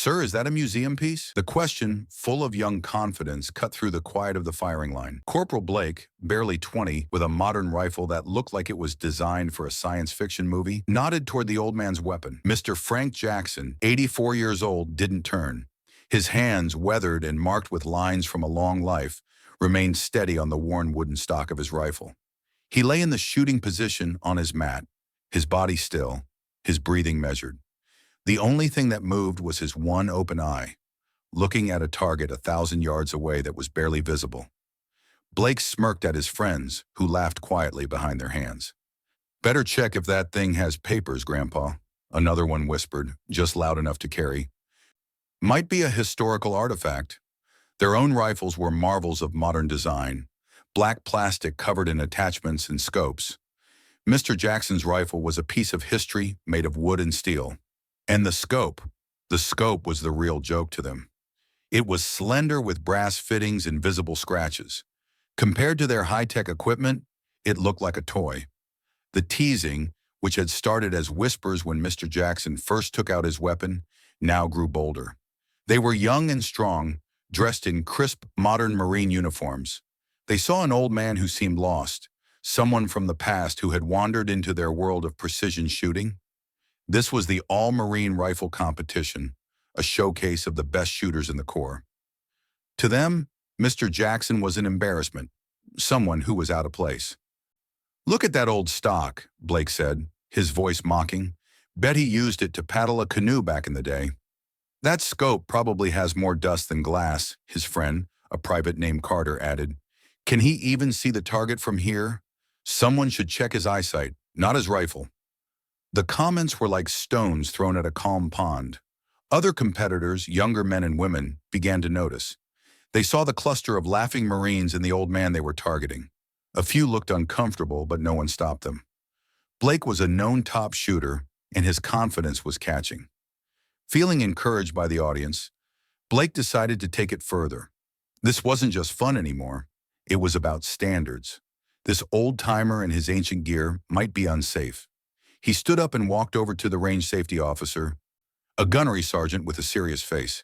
Sir, is that a museum piece? The question, full of young confidence, cut through the quiet of the firing line. Corporal Blake, barely 20, with a modern rifle that looked like it was designed for a science fiction movie, nodded toward the old man's weapon. Mr. Frank Jackson, 84 years old, didn't turn. His hands, weathered and marked with lines from a long life, remained steady on the worn wooden stock of his rifle. He lay in the shooting position on his mat, his body still, his breathing measured. The only thing that moved was his one open eye, looking at a target 1,000 yards away that was barely visible. Blake smirked at his friends, who laughed quietly behind their hands. "Better check if that thing has papers, Grandpa," another one whispered, just loud enough to carry. "Might be a historical artifact." Their own rifles were marvels of modern design, black plastic covered in attachments and scopes. Mr. Jackson's rifle was a piece of history made of wood and steel. And the scope was the real joke to them. It was slender with brass fittings and visible scratches. Compared to their high-tech equipment, it looked like a toy. The teasing, which had started as whispers when Mr. Jackson first took out his weapon, now grew bolder. They were young and strong, dressed in crisp, modern Marine uniforms. They saw an old man who seemed lost, someone from the past who had wandered into their world of precision shooting. This was the all-Marine rifle competition, a showcase of the best shooters in the Corps. To them, Mr. Jackson was an embarrassment, someone who was out of place. "Look at that old stock," Blake said, his voice mocking. "Bet he used it to paddle a canoe back in the day." "That scope probably has more dust than glass," his friend, a private named Carter, added. "Can he even see the target from here? Someone should check his eyesight, not his rifle." The comments were like stones thrown at a calm pond. Other competitors, younger men and women, began to notice. They saw the cluster of laughing Marines and the old man they were targeting. A few looked uncomfortable, but no one stopped them. Blake was a known top shooter, and his confidence was catching. Feeling encouraged by the audience, Blake decided to take it further. This wasn't just fun anymore. It was about standards. This old-timer and his ancient gear might be unsafe. He stood up and walked over to the range safety officer, a gunnery sergeant with a serious face.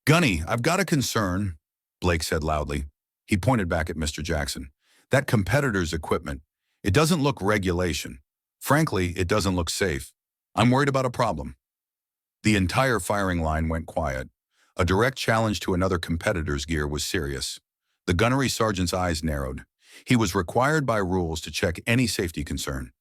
"Gunny, I've got a concern," Blake said loudly. He pointed back at Mr. Jackson. "That competitor's equipment, it doesn't look regulation. Frankly, it doesn't look safe. I'm worried about a problem." The entire firing line went quiet. A direct challenge to another competitor's gear was serious. The gunnery sergeant's eyes narrowed. He was required by rules to check any safety concern.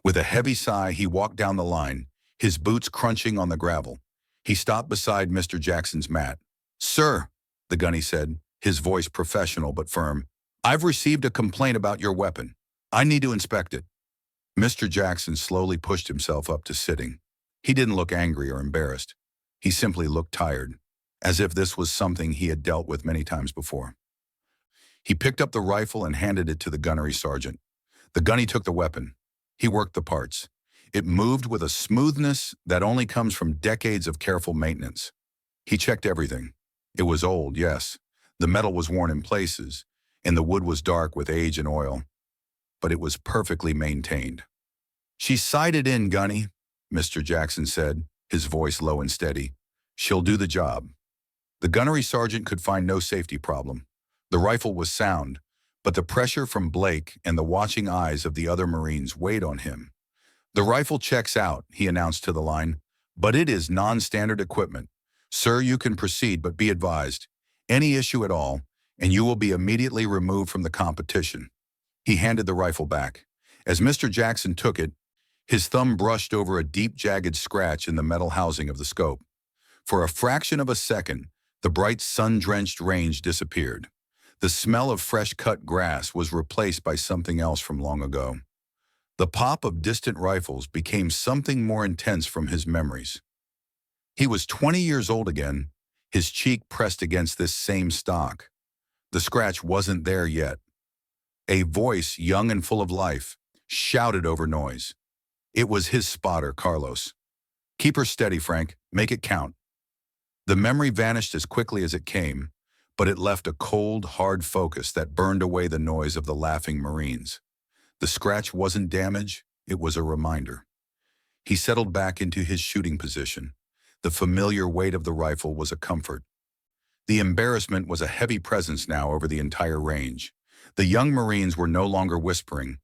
With a heavy sigh, he walked down the line, his boots crunching on the gravel. He stopped beside Mr. Jackson's mat. "Sir," the gunny said, his voice professional but firm, "I've received a complaint about your weapon. I need to inspect it." Mr. Jackson slowly pushed himself up to sitting. He didn't look angry or embarrassed. He simply looked tired, as if this was something he had dealt with many times before. He picked up the rifle and handed it to the gunnery sergeant. The gunny took the weapon. He worked the parts. It moved with a smoothness that only comes from decades of careful maintenance. He checked everything. It was old, yes. The metal was worn in places, and the wood was dark with age and oil. But it was perfectly maintained. "She's sighted in, Gunny," Mr. Jackson said, his voice low and steady. "She'll do the job." The gunnery sergeant could find no safety problem. The rifle was sound, but the pressure from Blake and the watching eyes of the other Marines weighed on him. "The rifle checks out," he announced to the line, "but it is non-standard equipment. Sir, you can proceed, but be advised, any issue at all, and you will be immediately removed from the competition." He handed the rifle back. As Mr. Jackson took it, his thumb brushed over a deep, jagged scratch in the metal housing of the scope. For a fraction of a second, the bright, sun-drenched range disappeared. The smell of fresh-cut grass was replaced by something else from long ago. The pop of distant rifles became something more intense from his memories. He was 20 years old again, his cheek pressed against this same stock. The scratch wasn't there yet. A voice, young and full of life, shouted over noise. It was his spotter, Carlos. "Keep her steady, Frank. Make it count." The memory vanished as quickly as it came, but it left a cold, hard focus that burned away the noise of the laughing Marines. The scratch wasn't damage, it was a reminder. He settled back into his shooting position. The familiar weight of the rifle was a comfort. The embarrassment was a heavy presence now over the entire range. The young Marines were no longer whispering.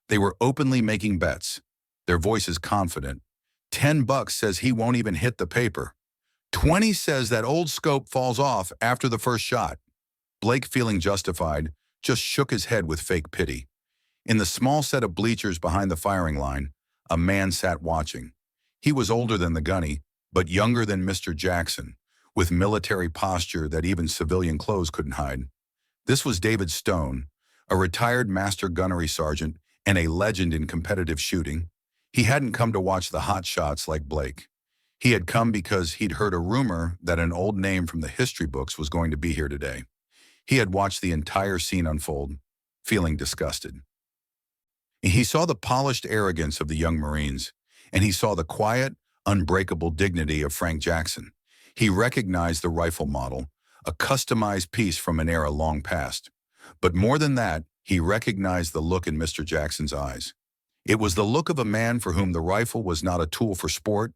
They were openly making bets, their voices confident. $10 says he won't even hit the paper. 20 says that old scope falls off after the first shot. Blake, feeling justified, just shook his head with fake pity. In the small set of bleachers behind the firing line, a man sat watching. He was older than the gunny, but younger than Mr. Jackson, with military posture that even civilian clothes couldn't hide. This was David Stone, a retired master gunnery sergeant and a legend in competitive shooting. He hadn't come to watch the hot shots like Blake. He had come because he'd heard a rumor that an old name from the history books was going to be here today. He had watched the entire scene unfold, feeling disgusted. He saw the polished arrogance of the young Marines, and he saw the quiet, unbreakable dignity of Frank Jackson. He recognized the rifle model, a customized piece from an era long past. But more than that, he recognized the look in Mr. Jackson's eyes. It was the look of a man for whom the rifle was not a tool for sport,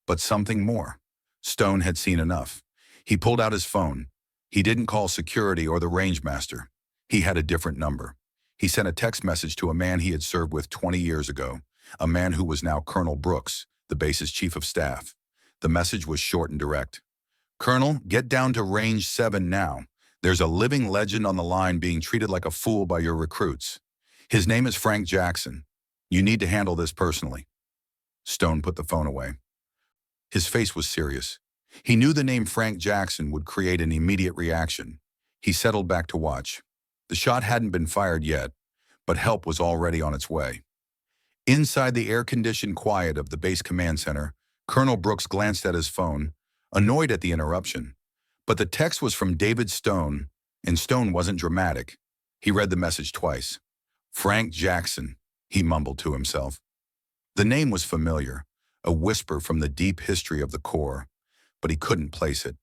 but something more. Stone had seen enough. He pulled out his phone. He didn't call security or the range master. He had a different number. He sent a text message to a man he had served with 20 years ago, a man who was now Colonel Brooks, the base's chief of staff. The message was short and direct. "Colonel, get down to range 7 now. There's a living legend on the line being treated like a fool by your recruits. His name is Frank Jackson. You need to handle this personally." Stone put the phone away. His face was serious. He knew the name Frank Jackson would create an immediate reaction. He settled back to watch. The shot hadn't been fired yet, but help was already on its way. Inside the air-conditioned quiet of the base command center, Colonel Brooks glanced at his phone, annoyed at the interruption. But the text was from David Stone, and Stone wasn't dramatic. He read the message twice. "Frank Jackson," he mumbled to himself. The name was familiar, a whisper from the deep history of the Corps, but he couldn't place it.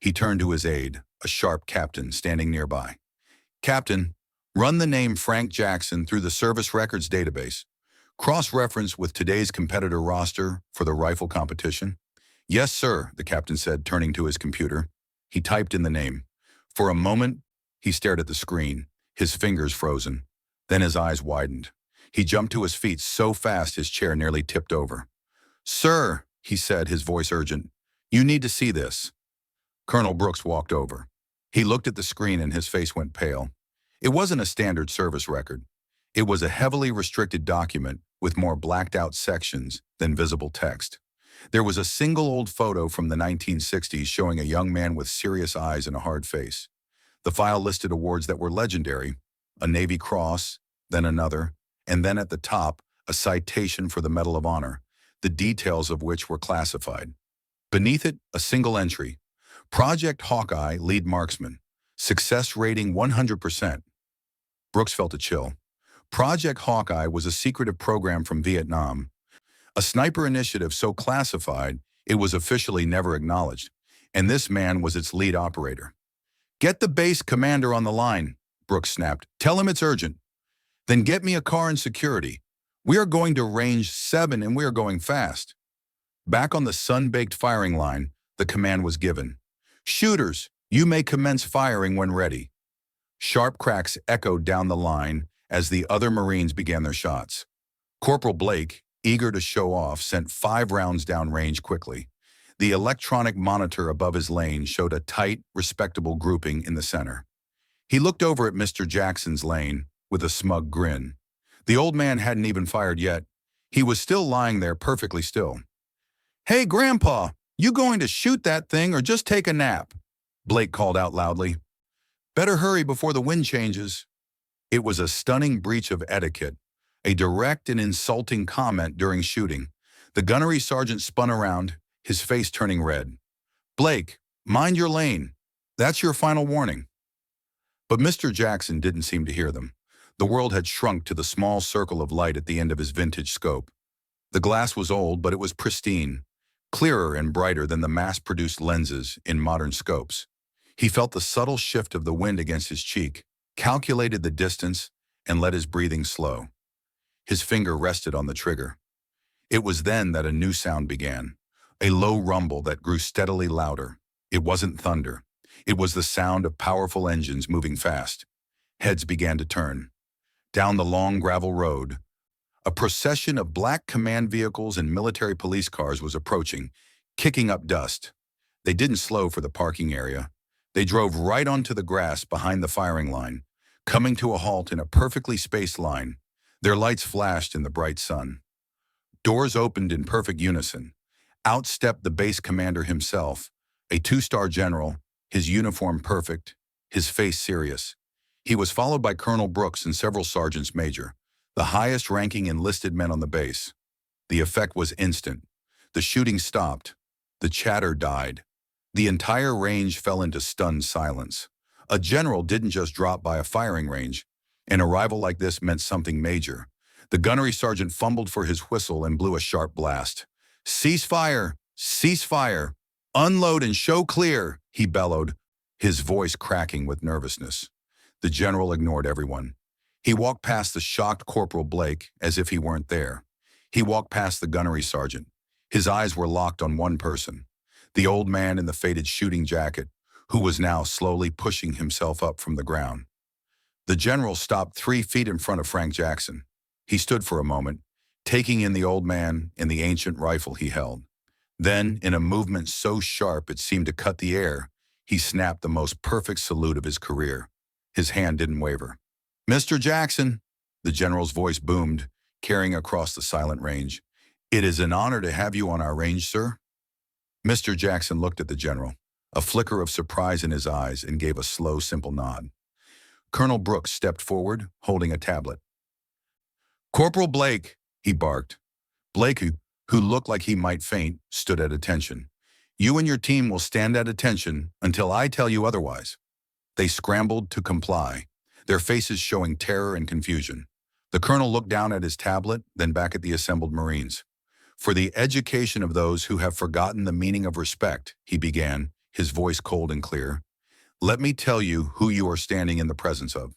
He turned to his aide, a sharp captain standing nearby. "Captain, run the name Frank Jackson through the service records database. Cross-reference with today's competitor roster for the rifle competition." "Yes, sir," the captain said, turning to his computer. He typed in the name. For a moment, he stared at the screen, his fingers frozen. Then his eyes widened. He jumped to his feet so fast his chair nearly tipped over. "Sir," he said, his voice urgent, "you need to see this." Colonel Brooks walked over. He looked at the screen and his face went pale. It wasn't a standard service record. It was a heavily restricted document with more blacked-out sections than visible text. There was a single old photo from the 1960s showing a young man with serious eyes and a hard face. The file listed awards that were legendary, a Navy Cross, then another, and then at the top, a citation for the Medal of Honor, the details of which were classified. Beneath it, a single entry. Project Hawkeye, lead marksman. Success rating 100%. Brooks felt a chill. Project Hawkeye was a secretive program from Vietnam, a sniper initiative so classified it was officially never acknowledged, and this man was its lead operator. "Get the base commander on the line," Brooks snapped. "Tell him it's urgent. Then get me a car and security. We are going to range 7 and we are going fast." Back on the sun-baked firing line, the command was given. "Shooters, you may commence firing when ready." Sharp cracks echoed down the line as the other Marines began their shots. Corporal Blake, eager to show off, sent 5 rounds downrange quickly. The electronic monitor above his lane showed a tight, respectable grouping in the center. He looked over at Mr. Jackson's lane with a smug grin. The old man hadn't even fired yet. He was still lying there perfectly still. "Hey, Grandpa, you going to shoot that thing or just take a nap?" Blake called out loudly. "Better hurry before the wind changes." It was a stunning breach of etiquette, a direct and insulting comment during shooting. The gunnery sergeant spun around, his face turning red. "Blake, mind your lane. That's your final warning." But Mr. Jackson didn't seem to hear them. The world had shrunk to the small circle of light at the end of his vintage scope. The glass was old, but it was pristine, clearer and brighter than the mass-produced lenses in modern scopes. He felt the subtle shift of the wind against his cheek, calculated the distance, and let his breathing slow. His finger rested on the trigger. It was then that a new sound began, A low rumble that grew steadily louder. It wasn't thunder. It was the sound of powerful engines moving fast. Heads began to turn. Down the long gravel road, a procession of black command vehicles and military police cars was approaching, kicking up dust. They didn't slow for the parking area. They drove right onto the grass behind the firing line, coming to a halt in a perfectly spaced line. Their lights flashed in the bright sun. Doors opened in perfect unison. Out stepped the base commander himself, a two-star general, his uniform perfect, his face serious. He was followed by Colonel Brooks and several sergeants major, the highest-ranking enlisted men on the base. The effect was instant. The shooting stopped. The chatter died. The entire range fell into stunned silence. A general didn't just drop by a firing range. An arrival like this meant something major. The gunnery sergeant fumbled for his whistle and blew a sharp blast. "Cease fire! Cease fire! Unload and show clear!" he bellowed, his voice cracking with nervousness. The general ignored everyone. He walked past the shocked Corporal Blake as if he weren't there. He walked past the gunnery sergeant. His eyes were locked on one person, the old man in the faded shooting jacket, who was now slowly pushing himself up from the ground. The general stopped 3 feet in front of Frank Jackson. He stood for a moment, taking in the old man and the ancient rifle he held. Then, in a movement so sharp it seemed to cut the air, he snapped the most perfect salute of his career. His hand didn't waver. "Mr. Jackson," the general's voice boomed, carrying across the silent range. "It is an honor to have you on our range, sir." Mr. Jackson looked at the general, a flicker of surprise in his eyes, and gave a slow, simple nod. Colonel Brooks stepped forward, holding a tablet. "Corporal Blake," he barked. Blake, who looked like he might faint, stood at attention. "You and your team will stand at attention until I tell you otherwise." They scrambled to comply, their faces showing terror and confusion. The colonel looked down at his tablet, then back at the assembled Marines. "For the education of those who have forgotten the meaning of respect," he began, his voice cold and clear, "let me tell you who you are standing in the presence of.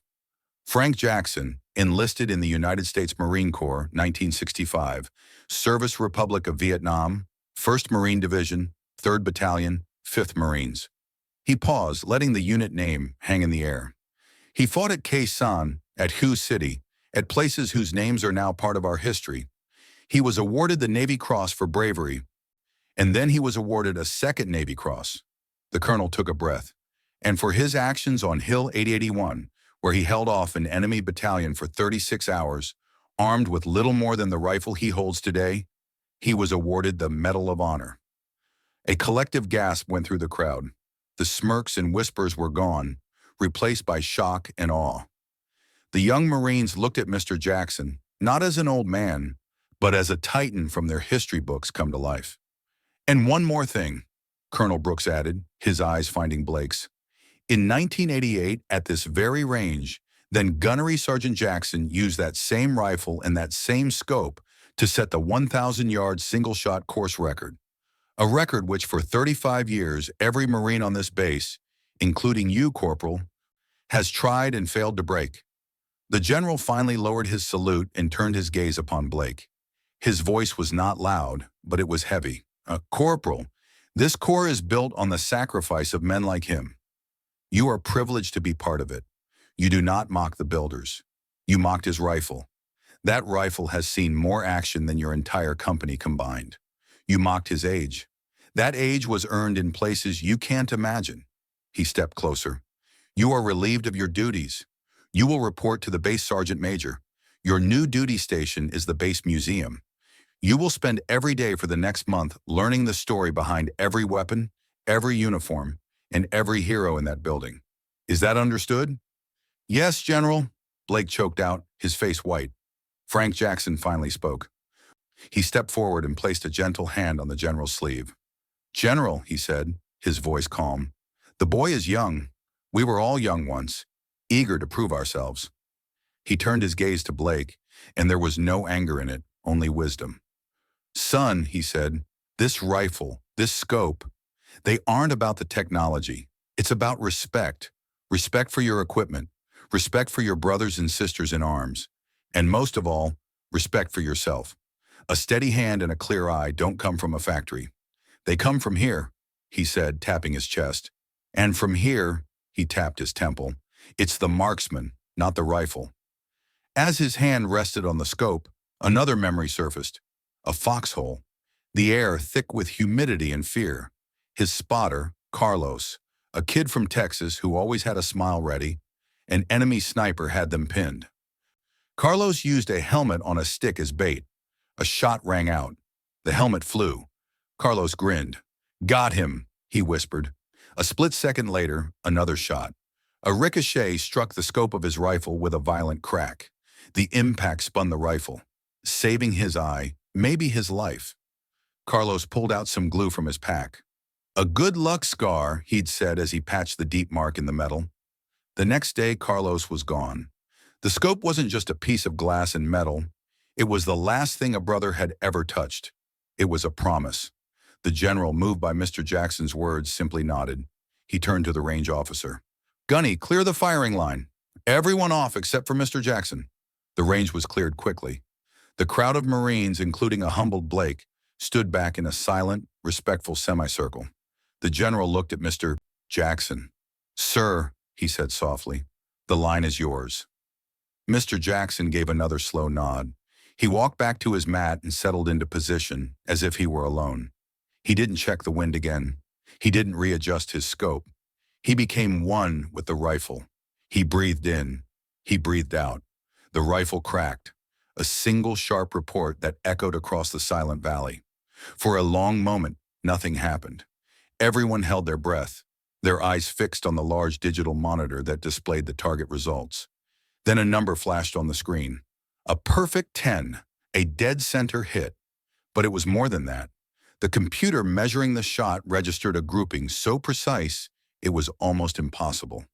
Frank Jackson, enlisted in the United States Marine Corps, 1965, Service Republic of Vietnam, 1st Marine Division, 3rd Battalion, 5th Marines." He paused, letting the unit name hang in the air. "He fought at Khe Sanh, at Hu City, at places whose names are now part of our history. He was awarded the Navy Cross for bravery, and then he was awarded a second Navy Cross." The colonel took a breath. "And for his actions on Hill 8081, where he held off an enemy battalion for 36 hours, armed with little more than the rifle he holds today, he was awarded the Medal of Honor." A collective gasp went through the crowd. The smirks and whispers were gone, replaced by shock and awe. The young Marines looked at Mr. Jackson, not as an old man, but as a titan from their history books come to life. "And one more thing," Colonel Brooks added, his eyes finding Blake's. "In 1988, at this very range, then Gunnery Sergeant Jackson used that same rifle and that same scope to set the 1,000-yard single-shot course record. A record which for 35 years every Marine on this base, including you, Corporal, has tried and failed to break." The general finally lowered his salute and turned his gaze upon Blake. His voice was not loud, but it was heavy. "Corporal, this Corps is built on the sacrifice of men like him. You are privileged to be part of it. You do not mock the builders. You mocked his rifle. That rifle has seen more action than your entire company combined. You mocked his age. That age was earned in places you can't imagine." He stepped closer. "You are relieved of your duties. You will report to the base sergeant major. Your new duty station is the base museum. You will spend every day for the next month learning the story behind every weapon, every uniform, and every hero in that building. Is that understood?" "Yes, General," Blake choked out, his face white. Frank Jackson finally spoke. He stepped forward and placed a gentle hand on the general's sleeve. "General," he said, his voice calm, "the boy is young. We were all young once, eager to prove ourselves." He turned his gaze to Blake, and there was no anger in it, only wisdom. "Son," he said, "this rifle, this scope, they aren't about the technology. It's about respect. Respect for your equipment, respect for your brothers and sisters in arms, and most of all, respect for yourself. A steady hand and a clear eye don't come from a factory. "They come from here," he said, tapping his chest. "And from here," he tapped his temple. "It's the marksman, not the rifle." As his hand rested on the scope, another memory surfaced. A foxhole. The air thick with humidity and fear. His spotter, Carlos, a kid from Texas who always had a smile ready. An enemy sniper had them pinned. Carlos used a helmet on a stick as bait. A shot rang out. The helmet flew. Carlos grinned. "Got him," he whispered. A split second later, another shot. A ricochet struck the scope of his rifle with a violent crack. The impact spun the rifle, saving his eye, maybe his life. Carlos pulled out some glue from his pack. "A good luck scar," he'd said as he patched the deep mark in the metal. The next day, Carlos was gone. The scope wasn't just a piece of glass and metal. It was the last thing a brother had ever touched. It was a promise. The general, moved by Mr. Jackson's words, simply nodded. He turned to the range officer. "Gunny, clear the firing line. Everyone off except for Mr. Jackson." The range was cleared quickly. The crowd of Marines, including a humbled Blake, stood back in a silent, respectful semicircle. The general looked at Mr. Jackson. "Sir," he said softly, "the line is yours." Mr. Jackson gave another slow nod. He walked back to his mat and settled into position, as if he were alone. He didn't check the wind again. He didn't readjust his scope. He became one with the rifle. He breathed in. He breathed out. The rifle cracked. A single sharp report that echoed across the silent valley. For a long moment, nothing happened. Everyone held their breath, their eyes fixed on the large digital monitor that displayed the target results. Then a number flashed on the screen. A perfect 10, a dead center hit. But it was more than that. The computer measuring the shot registered a grouping so precise it was almost impossible.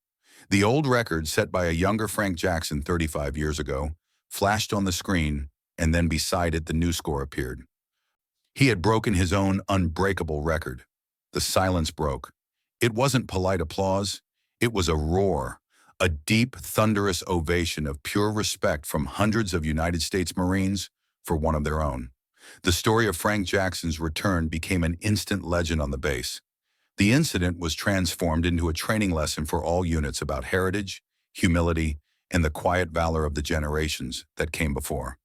The old record set by a younger Frank Jackson 35 years ago flashed on the screen, and then beside it the new score appeared. He had broken his own unbreakable record. The silence broke. It wasn't polite applause. It was a roar, a deep, thunderous ovation of pure respect from hundreds of United States Marines for one of their own. The story of Frank Jackson's return became an instant legend on the base. The incident was transformed into a training lesson for all units about heritage, humility, and the quiet valor of the generations that came before.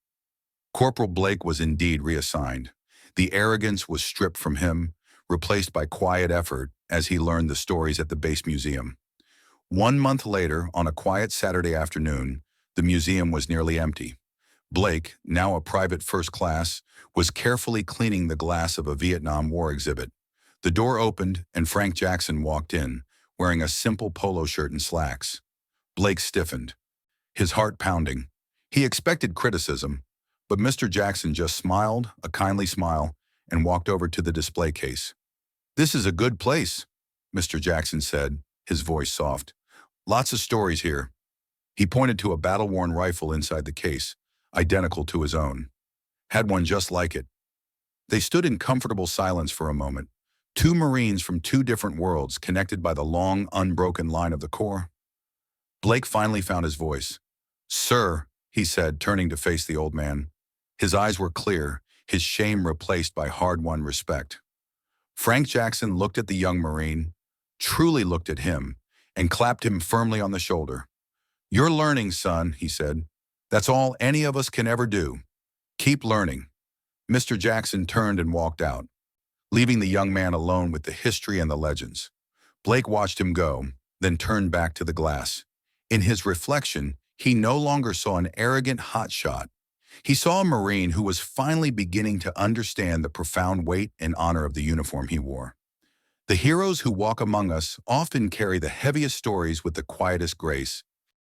Corporal Blake was indeed reassigned. The arrogance was stripped from him, replaced by quiet effort as he learned the stories at the base museum. 1 month later, on a quiet Saturday afternoon, the museum was nearly empty. Blake, now a private first class, was carefully cleaning the glass of a Vietnam War exhibit. The door opened and Frank Jackson walked in, wearing a simple polo shirt and slacks. Blake stiffened, his heart pounding. He expected criticism, but Mr. Jackson just smiled, a kindly smile, and walked over to the display case. "This is a good place," Mr. Jackson said, his voice soft. "Lots of stories here." He pointed to a battle-worn rifle inside the case, identical to his own. "Had one just like it." They stood in comfortable silence for a moment, two Marines from two different worlds connected by the long, unbroken line of the Corps. Blake finally found his voice. "Sir," he said, turning to face the old man. His eyes were clear, his shame replaced by hard-won respect. Frank Jackson looked at the young Marine, truly looked at him, and clapped him firmly on the shoulder. "You're learning, son," he said. "That's all any of us can ever do. Keep learning." Mr. Jackson turned and walked out, leaving the young man alone with the history and the legends. Blake watched him go, then turned back to the glass. In his reflection, he no longer saw an arrogant hotshot. He saw a Marine who was finally beginning to understand the profound weight and honor of the uniform he wore. The heroes who walk among us often carry the heaviest stories with the quietest grace,